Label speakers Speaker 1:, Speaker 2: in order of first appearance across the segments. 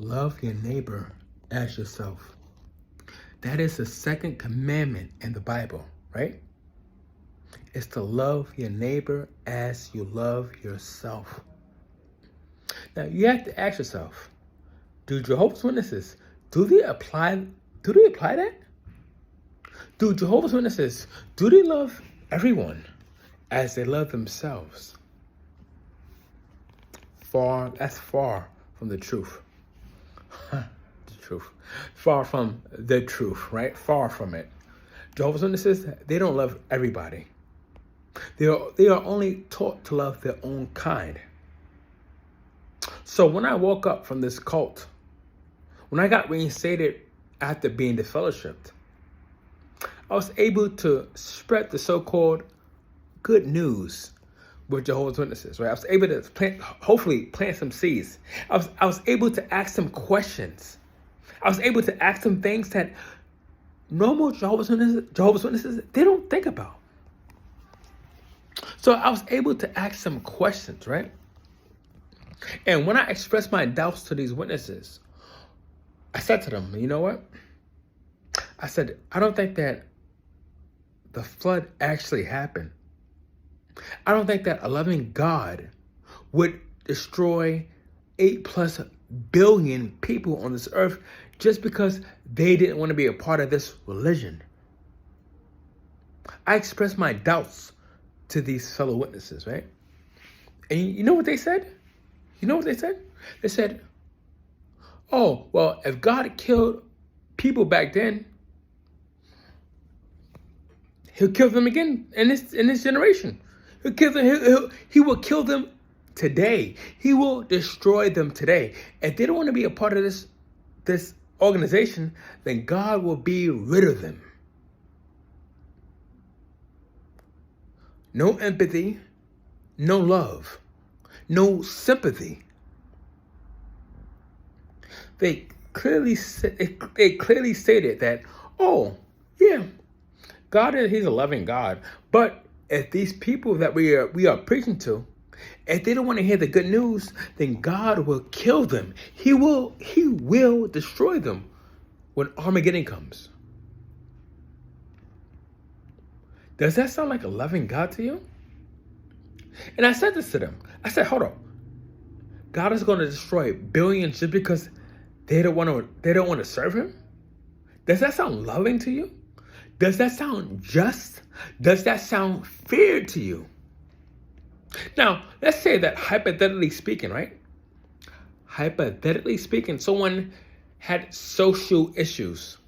Speaker 1: Love your neighbor as yourself. That is the second commandment in the Bible, right? It's to love your neighbor as you love yourself. Now you have to ask yourself, do Jehovah's Witnesses, do they apply that? Do Jehovah's Witnesses, do they love everyone as they love themselves? That's far from the truth. The truth. Far from the truth, right? Far from it. Jehovah's Witnesses, they don't love everybody. They are only taught to love their own kind. So when I woke up from this cult, when I got reinstated after being disfellowshipped, I was able to spread the so-called good news with Jehovah's Witnesses, right? I was able to hopefully plant some seeds. I was able to ask them questions. I was able to ask them things that normal Jehovah's Witnesses, they don't think about. So I was able to ask some questions, right? And when I expressed my doubts to these witnesses, I said to them, you know what? I said, I don't think that the flood actually happened. I don't think that a loving God would destroy 8+ billion people on this earth just because they didn't want to be a part of this religion. I expressed my doubts to these fellow witnesses, right? And you know what they said? You know what they said? They said, oh, well, if God killed people back then, he'll kill them again in this generation. He'll kill them. He will kill them today. He will destroy them today. If they don't want to be a part of this organization, then God will be rid of them. No empathy, no love, no sympathy. They clearly stated that, oh, yeah, God he's a loving God. But if these people that we are preaching to, if they don't want to hear the good news, then God will kill them. He will destroy them when Armageddon comes. Does that sound like a loving God to you? And I said this to them. I said, hold on. God is going to destroy billions just because they don't want to serve him? Does that sound loving to you? Does that sound just? Does that sound fair to you? Now, let's say that hypothetically speaking, right? Hypothetically speaking, someone had social issues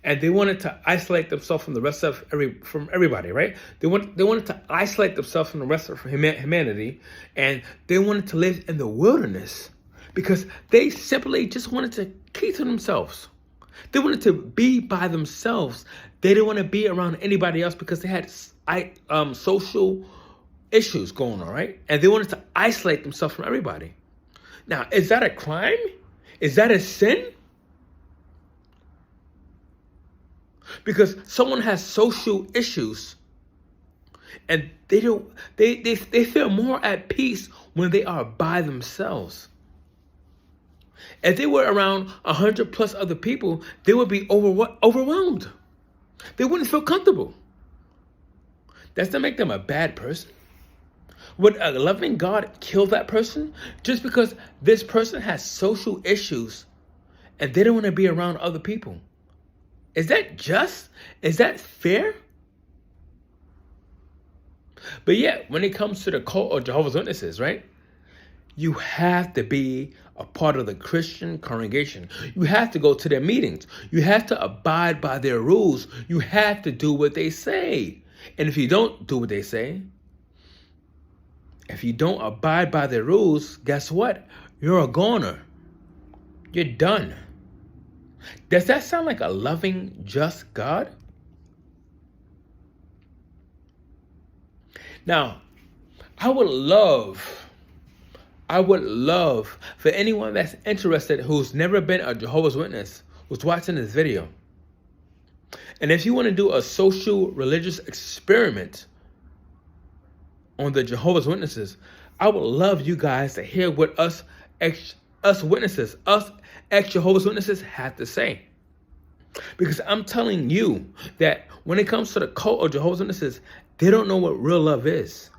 Speaker 1: and they wanted to isolate themselves from the rest of everybody, right? They wanted to isolate themselves from the rest of humanity, and they wanted to live in the wilderness because they simply just wanted to keep to themselves. They wanted to be by themselves. They didn't want to be around anybody else because they had social issues going on, right? And they wanted to isolate themselves from everybody. Now, is that a crime? Is that a sin? Because someone has social issues and they feel more at peace when they are by themselves. If they were around 100+ other people, they would be overwhelmed. They wouldn't feel comfortable. Does that make them a bad person? Would a loving God kill that person just because this person has social issues and they don't want to be around other people? Is that just? Is that fair? But yet, when it comes to the cult of Jehovah's Witnesses, right? You have to be a part of the Christian congregation. You have to go to their meetings. You have to abide by their rules. You have to do what they say. And if you don't do what they say, if you don't abide by their rules, guess what? You're a goner. You're done. Does that sound like a loving, just God? Now, I would love for anyone that's interested who's never been a Jehovah's Witness, who's watching this video. And if you want to do a social religious experiment on the Jehovah's Witnesses, I would love you guys to hear what us us witnesses, us ex-Jehovah's Witnesses have to say. Because I'm telling you that when it comes to the cult of Jehovah's Witnesses, they don't know what real love is.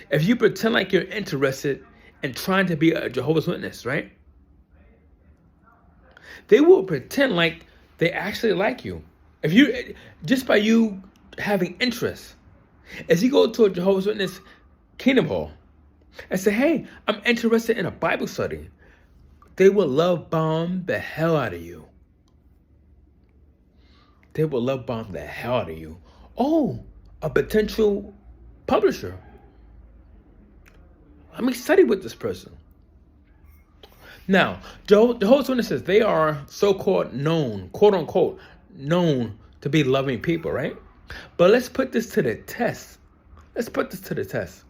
Speaker 1: If you pretend like you're interested in trying to be a Jehovah's Witness, right? They will pretend like they actually like you. If you, just by you having interest. If you go to a Jehovah's Witness Kingdom Hall and say, hey, I'm interested in a Bible study, they will love bomb the hell out of you. They will love bomb the hell out of you. Oh, a potential publisher. Let me study with this person. Now, Jehovah's Witnesses, they are so-called known, quote unquote, known to be loving people, right? But let's put this to the test. Let's put this to the test.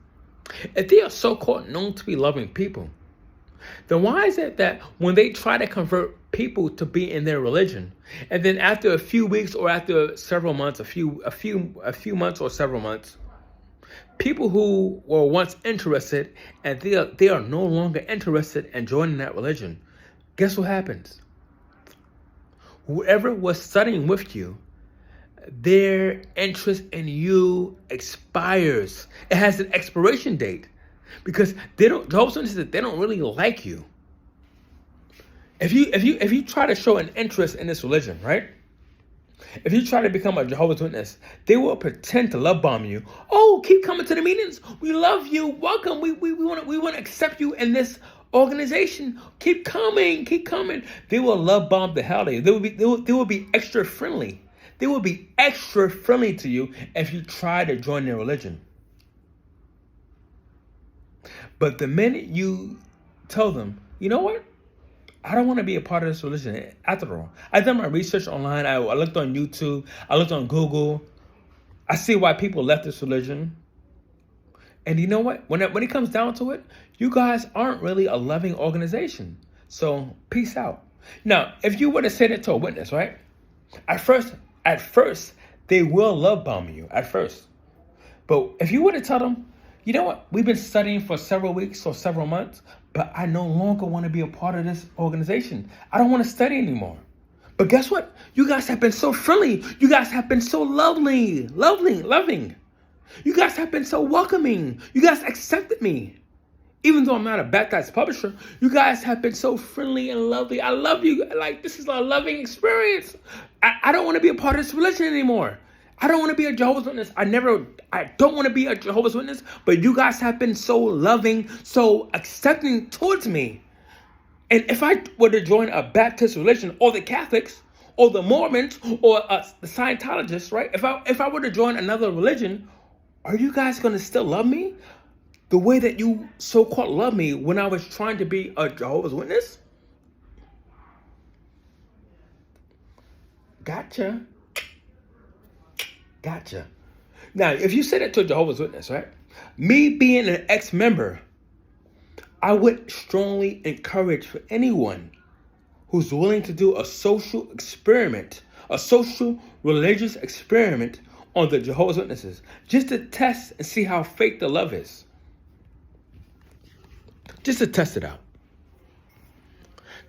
Speaker 1: If they are so-called known to be loving people, then why is it that when they try to convert people to be in their religion, and then after a few weeks or after several months, a few months or several months, people who were once interested and they are no longer interested in joining that religion, guess what happens? Whoever was studying with you, their interest in you expires. It has an expiration date because Jehovah's Witnesses, they don't really like you. If you try to show an interest in this religion, right? If you try to become a Jehovah's Witness, they will pretend to love bomb you. Oh, keep coming to the meetings. We love you. Welcome. We want to accept you in this organization. Keep coming. Keep coming. They will love bomb the hell out of you. They will be extra friendly. They will be extra friendly to you if you try to join their religion. But the minute you tell them, you know what? I don't want to be a part of this religion after all. I've done my research online. I looked on YouTube. I looked on Google. I see why people left this religion. And you know what? When it comes down to it, you guys aren't really a loving organization. So peace out. Now, if you were to say that to a witness, right? At first, they will love bomb you at first. But if you were to tell them, you know what? We've been studying for several weeks or several months, but I no longer want to be a part of this organization. I don't want to study anymore. But guess what? You guys have been so friendly. You guys have been so loving. You guys have been so welcoming. You guys accepted me. Even though I'm not a baptized publisher, you guys have been so friendly and lovely. I love you. Like, this is a loving experience. I don't want to be a part of this religion anymore. I don't want to be a Jehovah's Witness. I don't want to be a Jehovah's Witness, but you guys have been so loving, so accepting towards me. And if I were to join a Baptist religion, or the Catholics, or the Mormons, or the Scientologists, right? If I were to join another religion, are you guys going to still love me the way that you so-called love me when I was trying to be a Jehovah's Witness? Gotcha. Now, if you say that to a Jehovah's Witness, right? Me being an ex-member, I would strongly encourage for anyone who's willing to do a social experiment, a social religious experiment on the Jehovah's Witnesses, just to test and see how fake the love is. Just to test it out.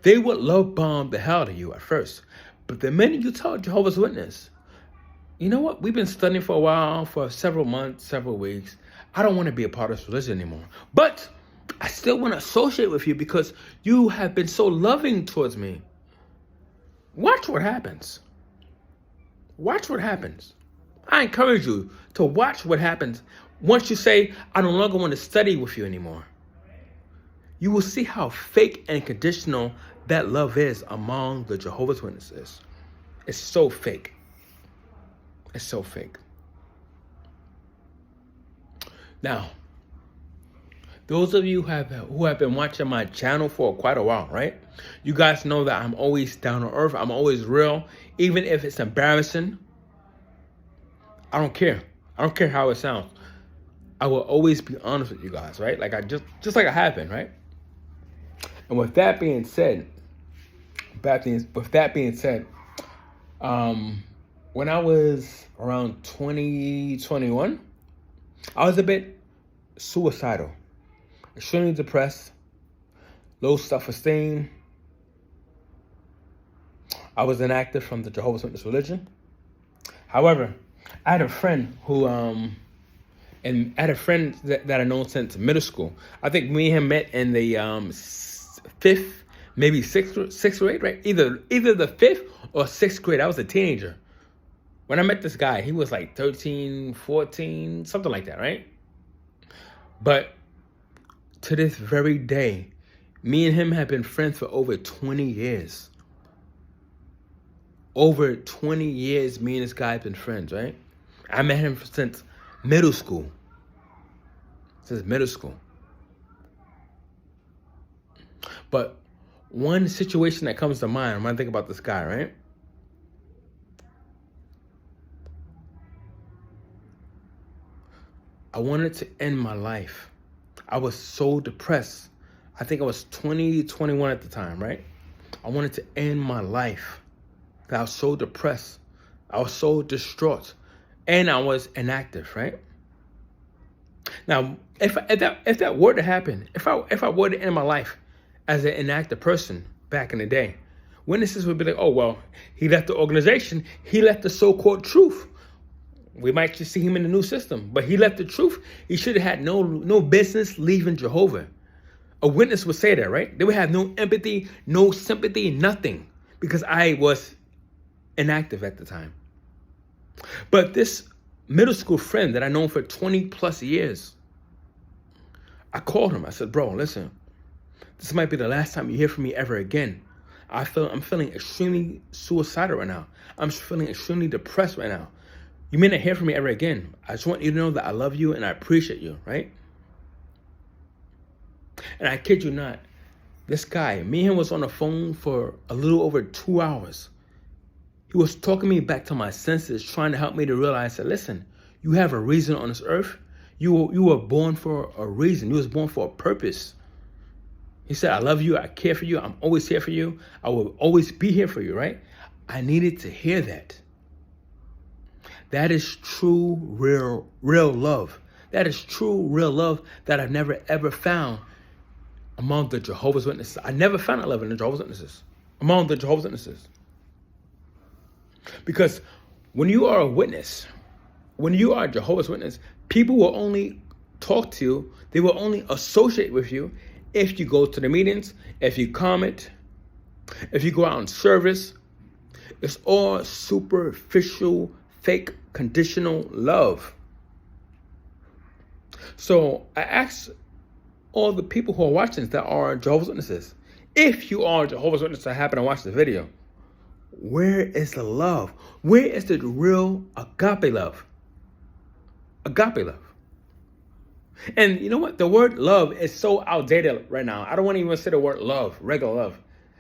Speaker 1: They would love bomb the hell out of you at first. But the minute you tell a Jehovah's Witness, you know what? We've been studying for a while, for several months, several weeks. I don't want to be a part of this religion anymore. But I still want to associate with you because you have been so loving towards me. Watch what happens. Watch what happens. I encourage you to watch what happens once you say, I no longer want to study with you anymore. You will see how fake and conditional that love is among the Jehovah's Witnesses. It's so fake. It's so fake. Now, those of you who have been watching my channel for quite a while, right? You guys know that I'm always down to earth. I'm always real. Even if it's embarrassing, I don't care. I don't care how it sounds. I will always be honest with you guys, right? Like I just like I have been, right? And with that being said, when I was around 2021, I was a bit suicidal, extremely depressed. low self-esteem. I was inactive from the Jehovah's Witness religion. However, I had a friend who, and I had a friend that I known since middle school. I think me and him met in the fifth, maybe sixth grade, right? Either the fifth or sixth grade. I was a teenager. When I met this guy, he was like 13, 14, something like that, right? But to this very day, me and him have been friends for over 20 years. Over 20 years, me and this guy have been friends, right? I met him since middle school. Since middle school. But one situation that comes to mind when I think about this guy, right? I wanted to end my life. I was so depressed. I think I was 20, 21 at the time, right? I wanted to end my life. I was so depressed. I was so distraught. And I was inactive, right? Now, if that were to happen, if I were to end my life as an inactive person back in the day, witnesses would be like, oh, well, he left the organization. He left the so-called truth. We might just see him in the new system, but he left the truth. He should have had no business leaving Jehovah. A witness would say that, right? They would have no empathy, no sympathy, nothing, because I was inactive at the time. But this middle school friend that I known for 20 plus years, I called him. I said, bro, listen, this might be the last time you hear from me ever again. I'm feeling extremely suicidal right now. I'm feeling extremely depressed right now. You may not hear from me ever again. I just want you to know that I love you and I appreciate you, right? And I kid you not, this guy, me and him was on the phone for a little over 2 hours. He was talking me back to my senses, trying to help me to realize that, listen, you have a reason on this earth. You were born for a reason. You was born for a purpose. He said, I love you. I care for you. I'm always here for you. I will always be here for you, right? I needed to hear that. That is true, real love. That is true, real love that I've never, ever found among the Jehovah's Witnesses. I never found that love in the Jehovah's Witnesses, among the Jehovah's Witnesses. Because when you are a witness, when you are a Jehovah's Witness, people will only talk to you, they will only associate with you if you go to the meetings, if you comment, if you go out in service. It's all superficial, fake, conditional love. So I ask all the people who are watching that are Jehovah's Witnesses, if you are Jehovah's Witness and happen to watch the video, where is the love? Where is the real agape love? Agape love. And you know what? The word love is so outdated right now. I don't want to even say the word love, regular love,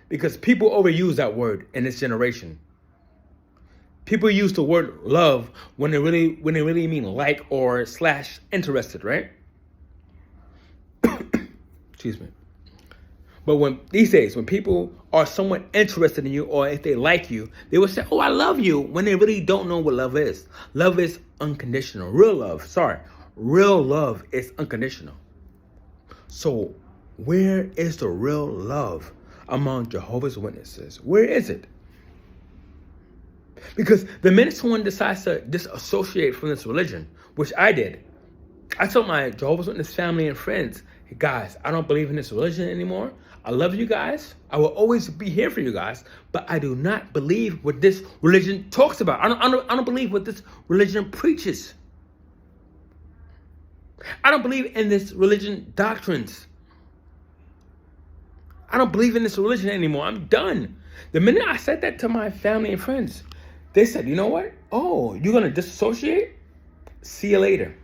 Speaker 1: because people overuse that word in this generation. People use the word love when they really mean like or / interested, right? Excuse me. But these days, when people are somewhat interested in you, or if they like you, they will say, oh, I love you, when they really don't know what love is. Love is unconditional. Real love is unconditional. So where is the real love among Jehovah's Witnesses? Where is it? Because the minute someone decides to disassociate from this religion, which I did, I told my Jehovah's Witness family and friends, hey guys, I don't believe in this religion anymore. I love you guys. I will always be here for you guys, but I do not believe what this religion talks about. I don't believe what this religion preaches. I don't believe in this religion doctrines. I don't believe in this religion anymore. I'm done. The minute I said that to my family and friends, they said, you know what? Oh, you're going to disassociate? See you later.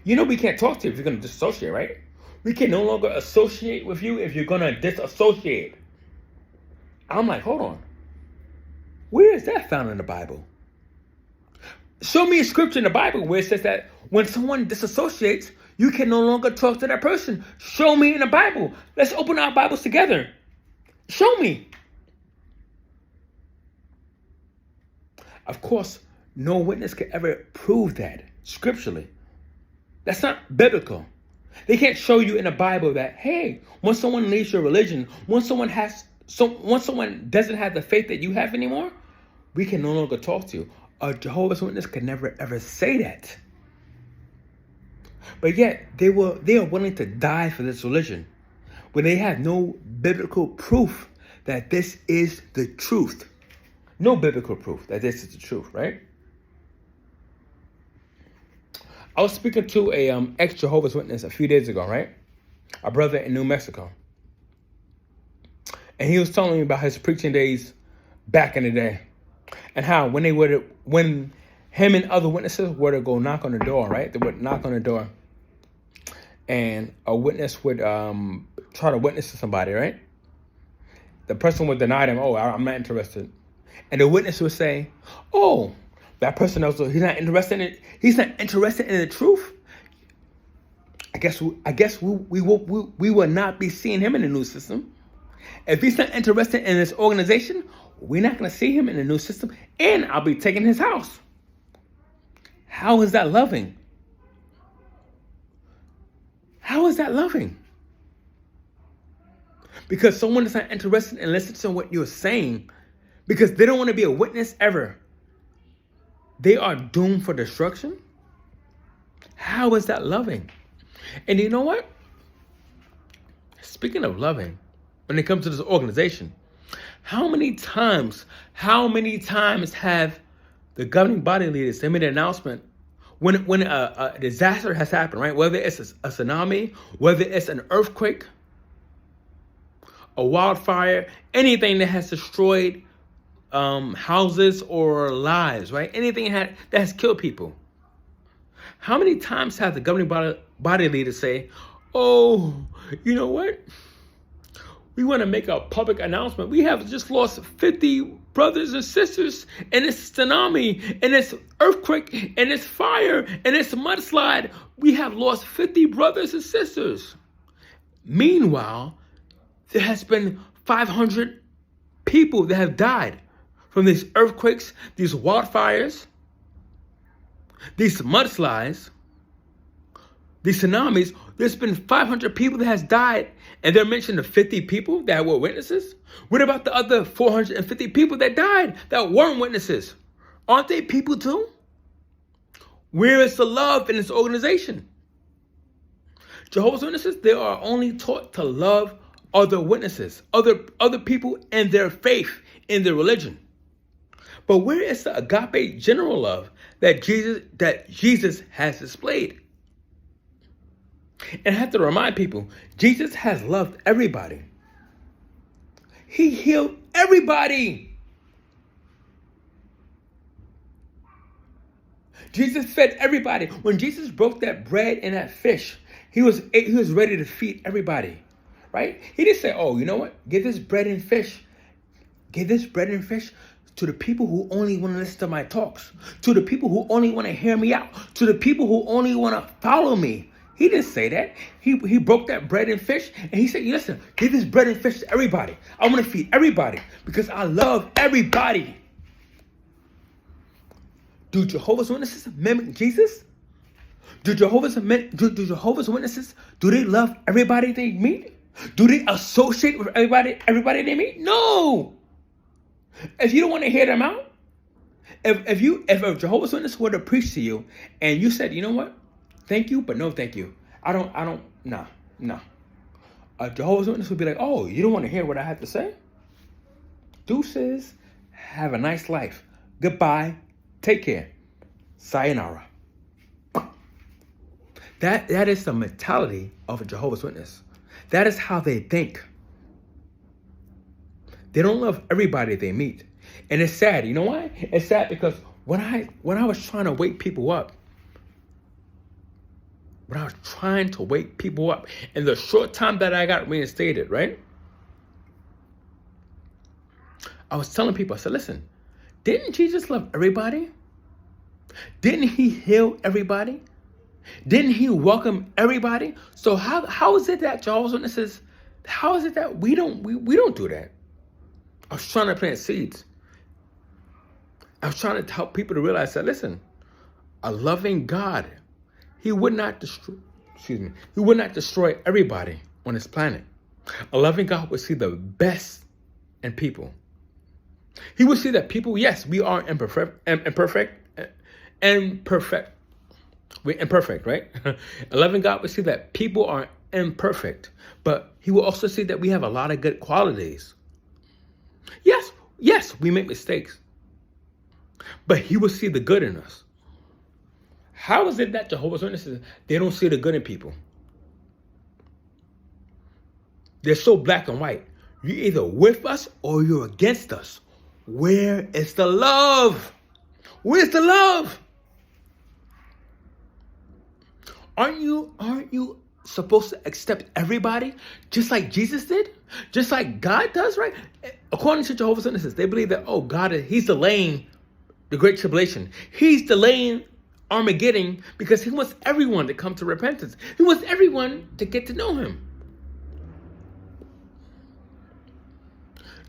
Speaker 1: You know we can't talk to you if you're going to disassociate, right? We can no longer associate with you if you're going to disassociate. I'm like, hold on. Where is that found in the Bible? Show me a scripture in the Bible where it says that when someone disassociates, you can no longer talk to that person. Show me in the Bible. Let's open our Bibles together. Show me. Of course, no witness can ever prove that scripturally. That's not biblical. They can't show you in the Bible that, hey, when someone leaves your religion, once someone doesn't have the faith that you have anymore, we can no longer talk to you. A Jehovah's Witness could never ever say that. But yet they are willing to die for this religion when they have no biblical proof that this is the truth. No biblical proof that this is the truth, right? I was speaking to a ex-Jehovah's Witness a few days ago, right? A brother in New Mexico. And he was telling me about his preaching days back in the day. And how when him and other witnesses were to go knock on the door, right? They would knock on the door. And a witness would try to witness to somebody, right? The person would deny them, oh, I'm not interested. And the witness would say, oh, that person also, he's not interested in the truth. I guess we will not be seeing him in the new system. If he's not interested in this organization, we're not going to see him in the new system, and I'll be taking his house. How is that loving? How is that loving? Because someone is not interested in listening to what you're saying, because they don't want to be a witness ever, they are doomed for destruction. How is that loving? And you know what? Speaking of loving, when it comes to this organization, how many times have the governing body leaders made an announcement when a disaster has happened, right? Whether it's a tsunami, whether it's an earthquake, a wildfire, anything that has destroyed houses or lives, right? Anything that has killed people. How many times have the governing body leaders say, oh, you know what? We want to make a public announcement. We have just lost 50 brothers and sisters in this tsunami, in this earthquake, in this fire, in this mudslide. We have lost 50 brothers and sisters. Meanwhile, there has been 500 people that have died from these earthquakes, these wildfires, these mudslides, these tsunamis. There's been 500 people that has died, and they're mentioning the 50 people that were witnesses. What about the other 450 people that died that weren't witnesses? Aren't they people too? Where is the love in this organization? Jehovah's Witnesses, they are only taught to love other witnesses, other people and their faith in their religion. But where is the agape general love that Jesus has displayed? And I have to remind people, Jesus has loved everybody. He healed everybody. Jesus fed everybody. When Jesus broke that bread and that fish, he was ready to feed everybody, right? He didn't say, oh, you know what? Give this bread and fish to the people who only want to listen to my talks, to the people who only want to hear me out, to the people who only want to follow me. He didn't say that. He broke that bread and fish, and he said, listen, give this bread and fish to everybody. I want to feed everybody because I love everybody. Do Jehovah's Witnesses mimic Jesus? Do Jehovah's Witnesses, do they love everybody they meet? Do they associate with everybody they meet? No. If you don't want to hear them out, if a Jehovah's Witness were to preach to you and you said, you know what? Thank you, but no thank you. No. A Jehovah's Witness would be like, oh, you don't want to hear what I have to say? Deuces, have a nice life. Goodbye. Take care. Sayonara. That is the mentality of a Jehovah's Witness. That is how they think. They don't love everybody they meet. And it's sad. You know why? It's sad because when I was trying to wake people up, in the short time that I got reinstated, right? I was telling people, I said, listen, didn't Jesus love everybody? Didn't he heal everybody? Didn't he welcome everybody? So how is it that Jehovah's Witnesses, how is it that we don't do that? I was trying to plant seeds. I was trying to help people to realize that, listen, a loving God, he would not destroy He would not destroy everybody on this planet. A loving God would see the best in people. He would see that people, yes, we are imperfect. We're imperfect, right? A loving God would see that people are imperfect, but he will also see that we have a lot of good qualities. Yes, we make mistakes, but he will see the good in us. How is it that Jehovah's Witnesses, they don't see the good in people? They're so black and white. You're either with us or you're against us. Where is the love? Where's the love? Aren't you supposed to accept everybody just like Jesus did? Just like God does, right? According to Jehovah's Witnesses, they believe that, he's delaying the Great Tribulation. He's delaying Armageddon because he wants everyone to come to repentance. He wants everyone to get to know him.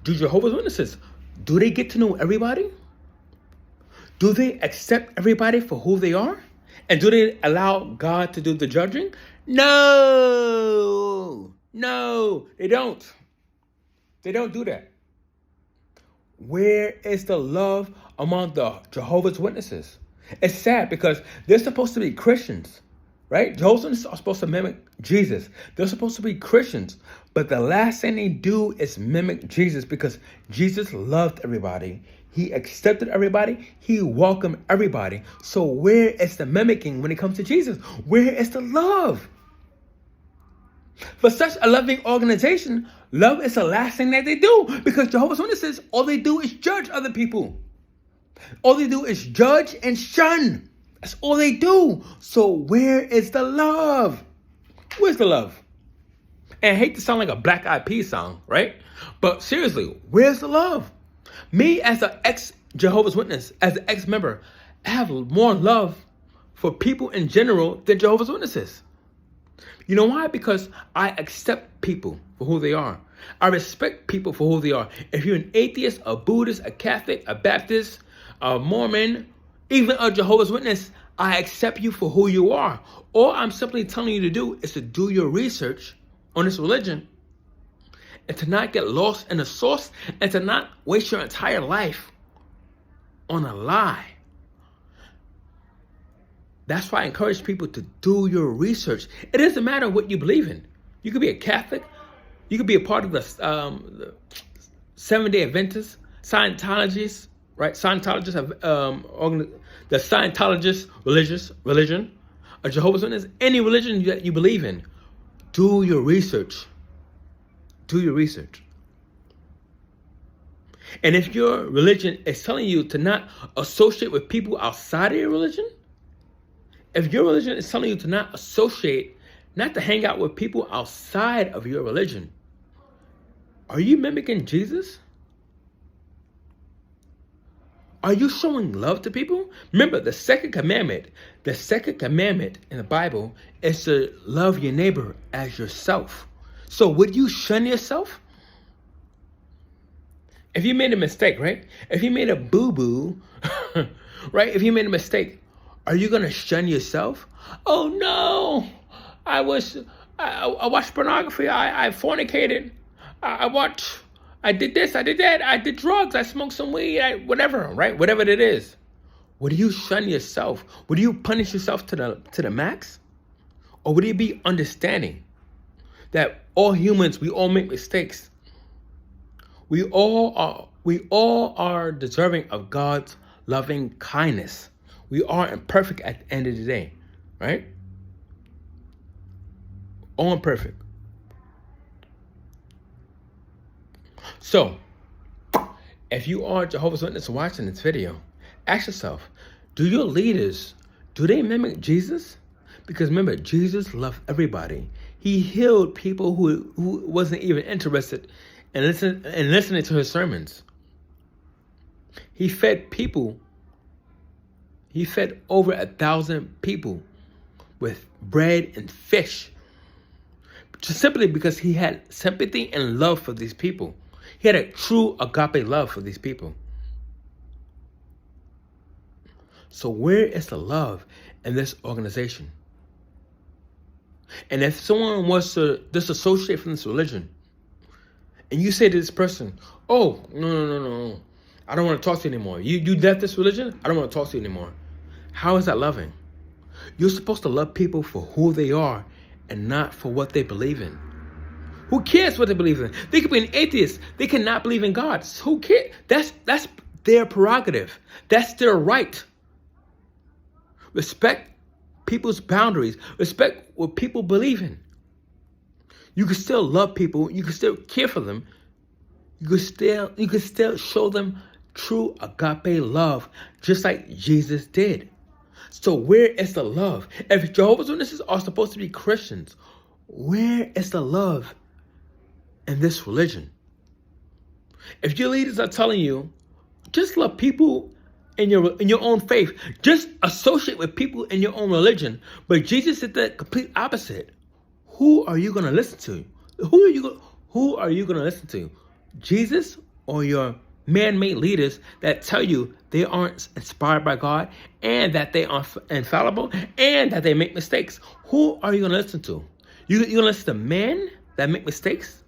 Speaker 1: Do Jehovah's Witnesses, do they get to know everybody? Do they accept everybody for who they are? And do they allow God to do the judging? No, they don't. They don't do that. Where is the love among the Jehovah's Witnesses? It's sad because they're supposed to be Christians, right? Jehovah's Witnesses are supposed to mimic Jesus. They're supposed to be Christians, but the last thing they do is mimic Jesus because Jesus loved everybody. He accepted everybody. He welcomed everybody. So where is the mimicking when it comes to Jesus? Where is the love? For such a loving organization, love is the last thing that they do because Jehovah's Witnesses, all they do is judge other people. All they do is judge and shun. That's all they do. So where is the love? Where's the love? And I hate to sound like a Black Eyed Peas song, right? But seriously, where's the love? Me as an ex-Jehovah's Witness, as an ex-member, I have more love for people in general than Jehovah's Witnesses. You know why? Because I accept people for who they are. I respect people for who they are. If you're an atheist, a Buddhist, a Catholic, a Baptist, a Mormon, even a Jehovah's Witness, I accept you for who you are. All I'm simply telling you to do is to do your research on this religion and to not get lost in the source and to not waste your entire life on a lie. That's why I encourage people to do your research. It doesn't matter what you believe in. You could be a Catholic. You could be a part of the Seventh-day Adventists, Scientologists, right? Scientologists have the Scientologist religion, a Jehovah's Witness, any religion that you believe in. Do your research. Do your research. And if your religion is telling you to not associate with people outside of your religion, if your religion is telling you to not associate, not to hang out with people outside of your religion, are you mimicking Jesus? Are you showing love to people? Remember, the second commandment in the Bible is to love your neighbor as yourself. So would you shun yourself? If you made a mistake, right? If you made a boo-boo, right? If you made a mistake, are you going to shun yourself? Oh, no. I watched pornography. I fornicated. I did this. I did that. I did drugs. I smoked some weed. Whatever, right? Whatever it is. Would you shun yourself? Would you punish yourself to the max? Or would you be understanding that all humans, we all make mistakes? We all are deserving of God's loving kindness. We are imperfect at the end of the day, right? All imperfect. So, if you are Jehovah's Witness watching this video, ask yourself, do your leaders, do they mimic Jesus? Because remember, Jesus loved everybody. He healed people who wasn't even interested in listening to his sermons. He fed people. He fed over 1,000 people with bread and fish. Just simply because he had sympathy and love for these people. He had a true agape love for these people. So where is the love in this organization? And if someone wants to disassociate from this religion, and you say to this person, oh, no. I don't want to talk to you anymore. You left this religion? I don't want to talk to you anymore. How is that loving? You're supposed to love people for who they are and not for what they believe in. Who cares what they believe in? They could be an atheist. They cannot believe in God. Who cares? That's their prerogative. That's their right. Respect people's boundaries. Respect what people believe in. You can still love people. You can still care for them. You can still show them true agape love, just like Jesus did. So where is the love? If Jehovah's Witnesses are supposed to be Christians, where is the love in this religion? If your leaders are telling you, just love people in your own faith, just associate with people in your own religion, but Jesus did the complete opposite, who are you going to listen to? Who are you going to listen to? Jesus or your man-made leaders that tell you they aren't inspired by God and that they are infallible and that they make mistakes? Who are you going to listen to? You going to listen to men that make mistakes?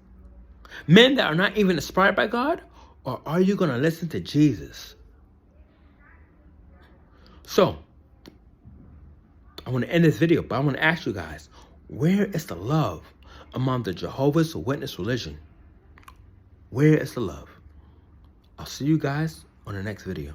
Speaker 1: Men that are not even inspired by God? Or are you going to listen to Jesus? So, I want to end this video, but I want to ask you guys, where is the love among the Jehovah's Witness religion? Where is the love? I'll see you guys on the next video.